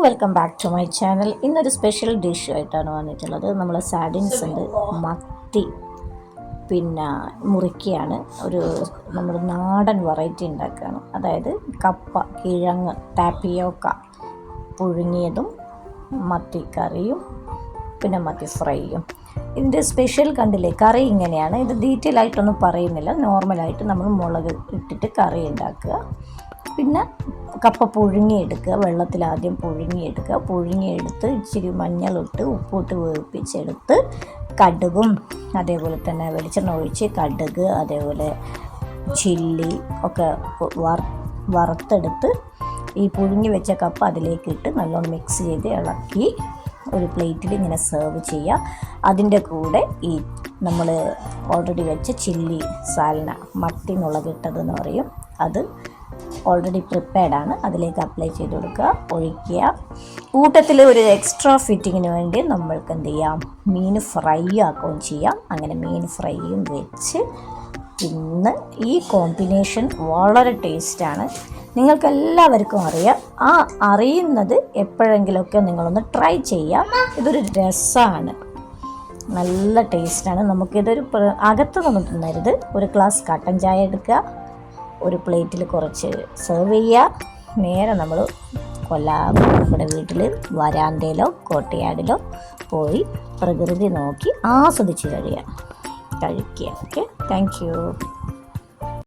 Welcome back to my channel. ഇന്നൊരു special dish ആയിട്ടാണ് വന്നിട്ടുള്ളത്. നമ്മൾ സാഡിൻസ് ഉണ്ട്, മത്തി പിന്നെ മുറിക്കുകയാണ്. നമ്മുടെ നാടൻ വെറൈറ്റി ഉണ്ടാക്കുകയാണ്. അതായത് കപ്പ, കിഴങ്ങ്, ടാപ്പിയോക്ക പുഴുങ്ങിയതും മത്തി കറിയും പിന്നെ മത്തി ഫ്രൈയും. ഇതിൻ്റെ സ്പെഷ്യൽ കണ്ടില്ലേ, കറി ഇങ്ങനെയാണ്. ഇത് ഡീറ്റെയിൽ ആയിട്ടൊന്നും പറയുന്നില്ല. നോർമലായിട്ട് നമ്മൾ മുളക് ഇട്ടിട്ട് കറി ഉണ്ടാക്കുക. പിന്നെ കപ്പ പുഴുങ്ങിയെടുക്കുക, വെള്ളത്തിൽ ആദ്യം പുഴുങ്ങിയെടുക്കുക. പുഴുങ്ങിയെടുത്ത് ഇച്ചിരി മഞ്ഞളിട്ട് ഉപ്പിട്ട് വേവിപ്പിച്ചെടുത്ത് കടുകും അതേപോലെ തന്നെ വെളിച്ചെണ്ണ ഒഴിച്ച് കടുക് അതേപോലെ ചില്ലി ഒക്കെ വറുത്തെടുത്ത് ഈ പുഴുങ്ങി വെച്ച കപ്പ അതിലേക്ക് ഇട്ട് നല്ലോണം മിക്സ് ചെയ്ത് ഇളക്കി ഒരു പ്ലേറ്റിൽ ഇങ്ങനെ സെർവ് ചെയ്യുക. അതിൻ്റെ കൂടെ ഈ നമ്മൾ ഓൾറെഡി വെച്ച ചില്ലി സാലന, മത്തി മുളകിട്ടതെന്ന് പറയും, അത് ഓൾറെഡി പ്രിപ്പയർഡാണ്. അതിലേക്ക് അപ്ലൈ ചെയ്ത് കൊടുക്കുക, ഒഴിക്കുക. കൂട്ടത്തിൽ ഒരു എക്സ്ട്രാ ഫിറ്റിങ്ങിന് വേണ്ടി നമ്മൾക്ക് എന്ത് ചെയ്യാം, മീൻ ഫ്രൈ ആക്കുകയും ചെയ്യാം. അങ്ങനെ മീൻ ഫ്രൈയും വെച്ച് ഇന്ന് ഈ കോമ്പിനേഷൻ വളരെ ടേസ്റ്റാണ്. നിങ്ങൾക്കെല്ലാവർക്കും അറിയാം. ആ അറിയുന്നത് എപ്പോഴെങ്കിലുമൊക്കെ നിങ്ങളൊന്ന് ട്രൈ ചെയ്യാം. ഇതൊരു രസമാണ്, നല്ല ടേസ്റ്റാണ്. നമുക്കിതൊരു അകത്തുനിന്ന് തിന്നരുത്. ഒരു ഗ്ലാസ് കട്ടൻ ചായ എടുക്കുക, ഒരു പ്ലേറ്റിൽ കുറച്ച് സെർവ് ചെയ്യുക. നേരെ നമ്മൾ നമ്മുടെ വീട്ടിൽ വരാന്തയിലോ കോട്ടയാടിലോ പോയി പ്രകൃതി നോക്കി ആസ്വദിച്ച് കഴിക്കുക. Okay, thank you.